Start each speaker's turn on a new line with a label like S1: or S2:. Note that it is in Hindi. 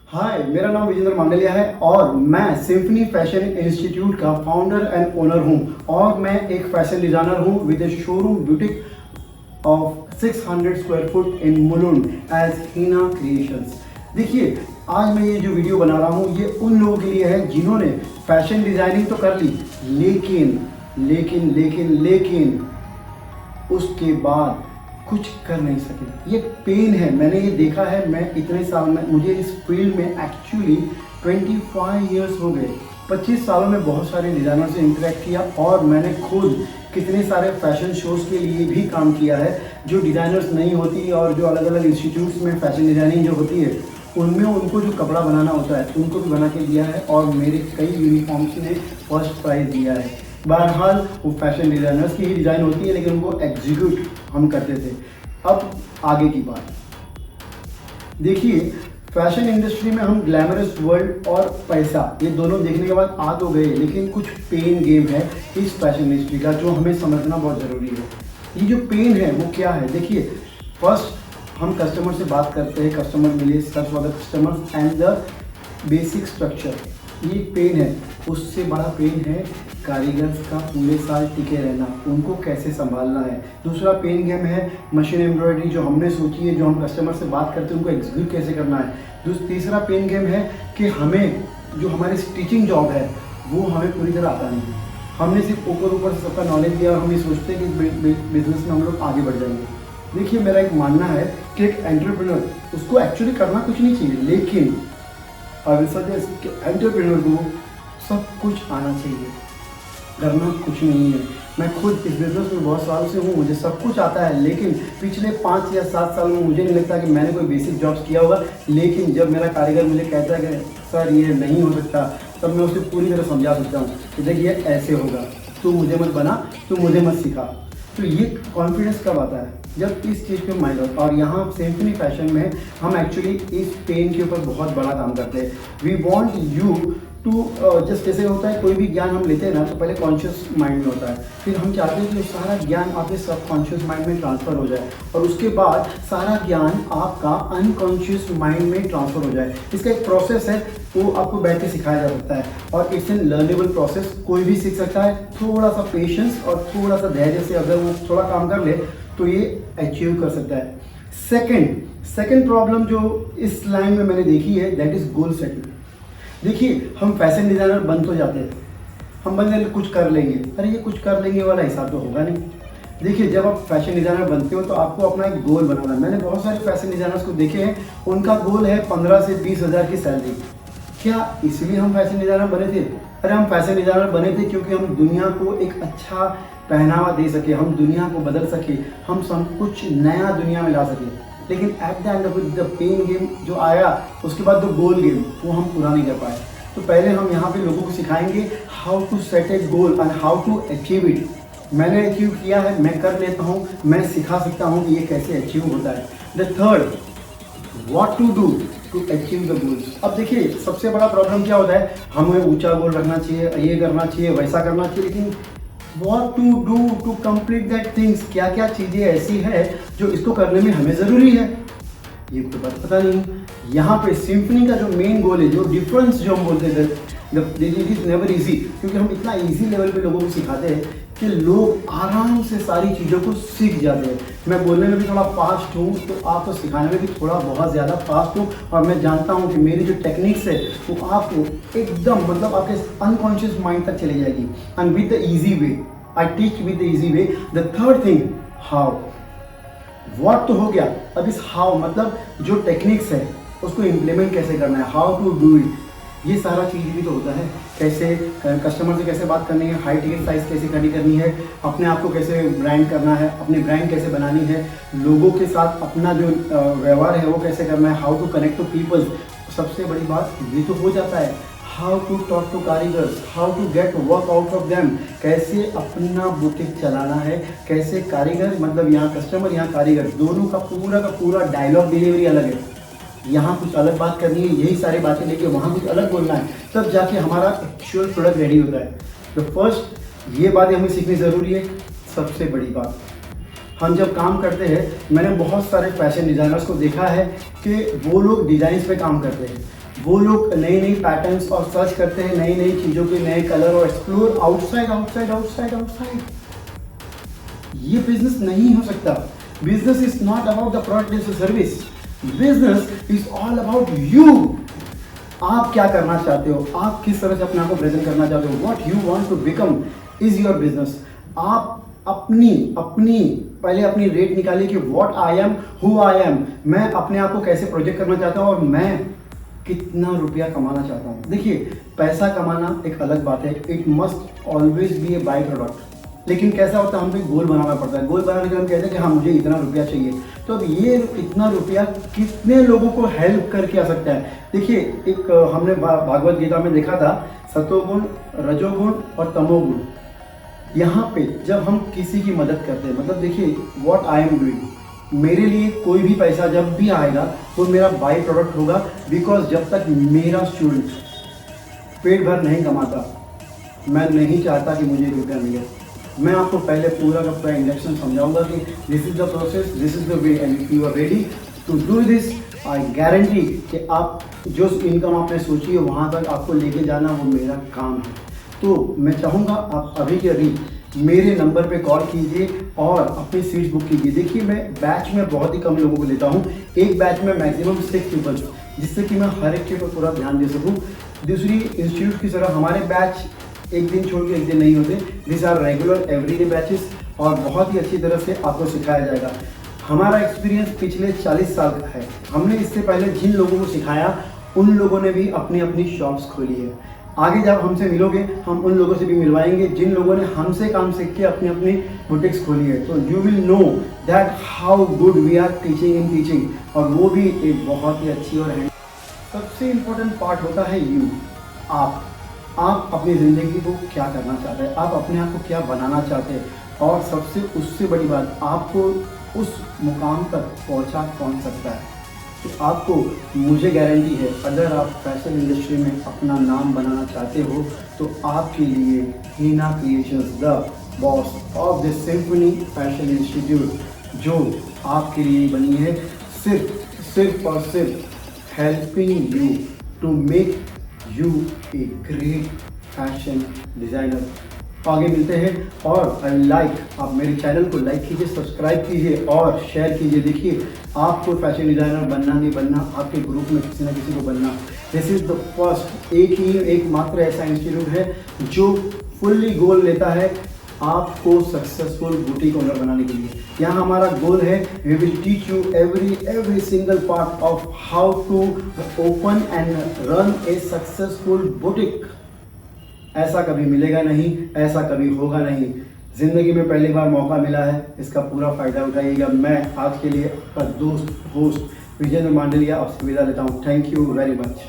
S1: हाय, मेरा नाम विजेंद्र मांडलिया है और मैं सिम्फनी फैशन इंस्टीट्यूट का फाउंडर एंड ओनर हूं और मैं एक फैशन डिज़ाइनर हूं with a showroom boutique of 600 square foot in Mulund as Heena creations. देखिए, आज मैं ये जो वीडियो बना रहा हूं ये उन लोगों के लिए है जिन्होंने फैशन डिज़ाइनिंग तो कर ली लेकिन लेकिन लेकिन लेकिन उसके बाद कुछ कर नहीं सके। ये पेन है, मैंने ये देखा है। मैं इतने साल में, मुझे इस फील्ड में एक्चुअली 25 ईयर्स हो गए। 25 सालों में बहुत सारे डिज़ाइनर से इंटरेक्ट किया और मैंने खुद कितने सारे फैशन शोज़ के लिए भी काम किया है। जो डिज़ाइनर्स नहीं होती और जो अलग अलग इंस्टीट्यूट्स में फैशन डिज़ाइनिंग जो होती है उनमें उनको जो कपड़ा बनाना होता है उनको भी बना के दिया है और मेरे कई यूनिफॉर्म्स ने फर्स्ट प्राइज़ दिया है। बहरहाल वो फैशन डिज़ाइनर्स की ही डिज़ाइन होती है लेकिन उनको एग्जीक्यूट हम करते थे। अब आगे की बात देखिए, फैशन इंडस्ट्री में हम ग्लैमरस वर्ल्ड और पैसा ये दोनों देखने के बाद आ तो गए, लेकिन कुछ पेन गेम है इस फैशन इंडस्ट्री का जो हमें समझना बहुत ज़रूरी है। ये जो पेन है वो क्या है? देखिए, फर्स्ट हम कस्टमर से बात करते हैं, कस्टमर मिले, search for the customers and the basic structure. ये पेन है। उससे बड़ा पेन है कारीगर्स का पूरे साल टिके रहना, उनको कैसे संभालना है। दूसरा पेन गेम है मशीन एम्ब्रॉयडरी जो हमने सोची है, जो हम कस्टमर से बात करते हैं उनको एग्जीक्यूट कैसे करना है। तीसरा पेन गेम है कि हमें जो हमारी स्टिचिंग जॉब है वो हमें पूरी तरह आता नहीं है। हमने सिर्फ ऊपर से सबका नॉलेज दिया और हम ये सोचते हैं कि बिजनेस में हम लोग आगे बढ़ जाएंगे। देखिए, मेरा एक मानना है कि एक एंटरप्रेन्योर उसको एक्चुअली करना कुछ नहीं चाहिए, लेकिन आई विल सजेस्ट कि एंटरप्रेन्योर को सब कुछ आना चाहिए, करना कुछ नहीं है। मैं खुद इस बिज़नेस में बहुत साल से हूँ, मुझे सब कुछ आता है, लेकिन पिछले 5 या 7 साल में मुझे नहीं लगता कि मैंने कोई बेसिक जॉब्स किया होगा। लेकिन जब मेरा कारीगर मुझे कहता है कि सर ये नहीं हो सकता, तब मैं उसे पूरी तरह समझा सकता हूँ कि देखिए ऐसे होगा, तू मुझे मत बना, तू मुझे मत सिखा। तो ये कॉन्फिडेंस कब आता है? जब इस चीज़ पे माइंड हो। और यहाँ सिम्फनी फैशन में हम एक्चुअली इस पेन के ऊपर बहुत बड़ा काम करते हैं। We want you to just कैसे होता है, कोई भी ज्ञान हम लेते हैं ना तो पहले कॉन्शियस माइंड में होता है, फिर हम चाहते हैं कि सारा ज्ञान आपके सबकॉन्शियस माइंड में ट्रांसफ़र हो जाए और उसके बाद सारा ज्ञान आपका अनकॉन्शियस माइंड में ट्रांसफ़र हो जाए। इसका एक प्रोसेस है, वो आपको बैठ के सिखाया जा सकता है और इट्स एन लर्नेबल प्रोसेस। कोई भी सीख सकता है, थोड़ा सा पेशेंस और थोड़ा सा धैर्य से अगर वो थोड़ा काम कर ले तो ये अचीव कर सकता है। सेकंड प्रॉब्लम जो इस लाइन में मैंने देखी है दैट इज़ गोल सेटिंग। देखिए, हम फैशन डिज़ाइनर बन तो जाते हैं, हम बन जाते कुछ कर लेंगे, अरे ये कुछ कर लेंगे वाला हिसाब तो होगा नहीं। देखिए, जब आप फैशन डिज़ाइनर बनते हो तो आपको अपना एक गोल बनाना है। मैंने बहुत सारे फैशन डिज़ाइनर्स को देखे हैं, उनका गोल है 15 से 20 हज़ार की सैलरी। क्या इसलिए हम फैशन डिज़ाइनर बने थे? अरे हम फैशन डिज़ाइनर बने थे क्योंकि हम दुनिया को एक अच्छा पहनावा दे सके, हम दुनिया को बदल सके, हम सब कुछ नया दुनिया में ला सके। लेकिन at the end of the pain game जो आया उसके बाद जो गोल गेम वो हम पूरा नहीं कर पाए। तो पहले हम यहाँ पे लोगों को सिखाएंगे how to set a goal and how to achieve it. मैंने अचीव किया है, मैं कर लेता हूँ, मैं सिखा सकता हूँ कि ये कैसे अचीव होता है। The third, what to do to achieve the goals. अब देखिए, सबसे बड़ा प्रॉब्लम क्या होता है, हमें ऊंचा गोल रखना चाहिए, ये करना चाहिए, वैसा करना चाहिए, लेकिन what to do to complete that things, क्या क्या चीज़ें ऐसी है जो इसको करने में हमें ज़रूरी है, ये तो बात पता नहीं। यहाँ पे सिम्फनी का जो मेन गोल है, जो डिफरेंस जो हम बोलते थे, इट इज़ नेवर ईजी, क्योंकि हम इतना ईजी लेवल पे लोगों को सिखाते हैं कि लोग आराम से सारी चीज़ों को सीख जाते हैं। मैं बोलने में भी थोड़ा फास्ट हूँ तो आपको सिखाने में भी थोड़ा बहुत ज़्यादा फास्ट हूँ और मैं जानता हूँ कि मेरी जो टेक्निक्स है वो आपको एकदम मतलब आपके अनकॉन्शियस माइंड तक चली जाएगी। And with the easy way, I teach with the easy way. The third thing, how. What तो हो गया, अब इस हाउ मतलब जो टेक्निक्स है उसको इम्प्लीमेंट कैसे करना है, हाउ टू डू इट, ये सारा चीज़ भी तो होता है। कैसे कस्टमर से कैसे बात करनी है, हाई टिकट साइज कैसे खड़ी करनी है, अपने आप को कैसे ब्रांड करना है, अपनी ब्रांड कैसे बनानी है, लोगों के साथ अपना जो व्यवहार है वो कैसे करना है, how to connect to peoples. सबसे बड़ी बात ये तो हो जाता है, हाउ टू टॉक टू कारीगर्स, how to get work out of them, कैसे अपना बुटीक चलाना है, कैसे कारीगर मतलब यहाँ कस्टमर यहाँ कारीगर दोनों का पूरा डायलॉग डिलीवरी अलग है। यहाँ कुछ अलग बात करनी है, यही सारी बातें लेके वहाँ कुछ अलग बोलना है, तब जाके हमारा एक्चुअल प्रोडक्ट रेडी होता है। तो फर्स्ट ये बातें हमें सीखनी ज़रूरी है। सबसे बड़ी बात, हम जब काम करते हैं, मैंने बहुत सारे फैशन डिज़ाइनर्स को देखा है कि वो लोग डिज़ाइंस पे काम करते हैं, वो लोग नई नई पैटर्न्स और सर्च करते हैं, नई नई चीज़ों के नए कलर और explore outside outside outside outside. ये बिजनेस नहीं हो सकता। Business is not about the product is service, business is all about you. आप क्या करना चाहते हो, आप किस तरह से अपने आप को प्रेजेंट करना चाहते हो, what you want to become is your business. आप अपनी पहले अपनी रेट निकालिए कि what I am, who I am, मैं अपने आप को कैसे प्रोजेक्ट करना चाहता हूँ और मैं कितना रुपया कमाना चाहता हूँ। देखिए, पैसा कमाना एक अलग बात है, it must always be A by product. लेकिन कैसा होता है, हमको एक गोल बनाना पड़ता है। गोल बनाने के लिए हम कहते हैं कि हाँ मुझे इतना रुपया चाहिए। तो अब ये इतना रुपया कितने लोगों को हेल्प करके आ सकता है। देखिए, एक हमने भागवत गीता में देखा था, सतोगुण, रजोगुण और तमोगुण। यहाँ पे जब हम किसी की मदद करते हैं, मतलब देखिए व्हाट आई एम डूइंग, मेरे लिए कोई भी पैसा जब भी आएगा वो मेरा बाई प्रोडक्ट होगा। बिकॉज जब तक मेरा स्टूडेंट पेट भर नहीं कमाता, मैं नहीं चाहता कि मुझे रुपया मिले। मैं आपको पहले पूरा का पूरा इंडक्शन समझाऊंगा कि this is the process, this is the way, and if you are ready to do this, I guarantee कि आप जो इनकम आपने सोची है वहाँ तक आपको लेके जाना वो मेरा काम है। तो मैं चाहूँगा आप अभी के अभी मेरे नंबर पे कॉल कीजिए और अपनी सीट्स बुक कीजिए। देखिए, मैं बैच में बहुत ही कम लोगों को लेता हूँ, एक बैच में मैक्सिमम 6 पीपल, जिससे कि मैं हर एक के ऊपर पूरा ध्यान दे सकूँ। दूसरी इंस्टीट्यूट की तरह हमारे बैच एक दिन छोड़ के एक दिन नहीं होते, this are regular everyday batches और बहुत ही अच्छी तरह से आपको सिखाया जाएगा। हमारा एक्सपीरियंस पिछले 40 साल का है। हमने इससे पहले जिन लोगों को सिखाया उन लोगों ने भी अपनी अपनी शॉप्स खोली है। आगे जब हमसे मिलोगे हम उन लोगों से भी मिलवाएंगे जिन लोगों ने हमसे काम सीख के अपनी अपनी बुटीक्स खोली है। तो you will know that how good we are teaching in teaching, और वो भी एक बहुत ही अच्छी और है। सबसे इम्पोर्टेंट पार्ट होता है यू, आप अपनी ज़िंदगी को क्या करना चाहते हैं, आप अपने आप को क्या बनाना चाहते हैं, और सबसे उससे बड़ी बात, आपको उस मुकाम तक पहुंचा कौन सकता है। तो आपको, मुझे गारंटी है, अगर आप फैशन इंडस्ट्री में अपना नाम बनाना चाहते हो तो आपके लिए Heena creations, the boss of the Symphony fashion Institute, जो आपके लिए बनी है सिर्फ और सिर्फ helping you to make you a great fashion designer. आगे मिलते हैं, और आई लाइक आप मेरे चैनल को लाइक कीजिए, सब्सक्राइब कीजिए और शेयर कीजिए। देखिए, आपको फैशन डिज़ाइनर बनना नहीं बनना, आपके ग्रुप में किसी न किसी को बनना। दिस इज़ द फर्स्ट, एक मात्र ऐसा इंस्टीट्यूट है जो फुल्ली गोल लेता है आपको सक्सेसफुल बुटीक ओनर बनाने के लिए। यहाँ हमारा गोल है, we will teach you every single part of how to open and run a successful boutique. ऐसा कभी मिलेगा नहीं, ऐसा कभी होगा नहीं। ज़िंदगी में पहली बार मौका मिला है, इसका पूरा फ़ायदा उठाइएगा। मैं आज के लिए आपका दोस्त होस्ट विजेंद्र मांडलिया आपसे विदा लेता हूँ। Thank you very much.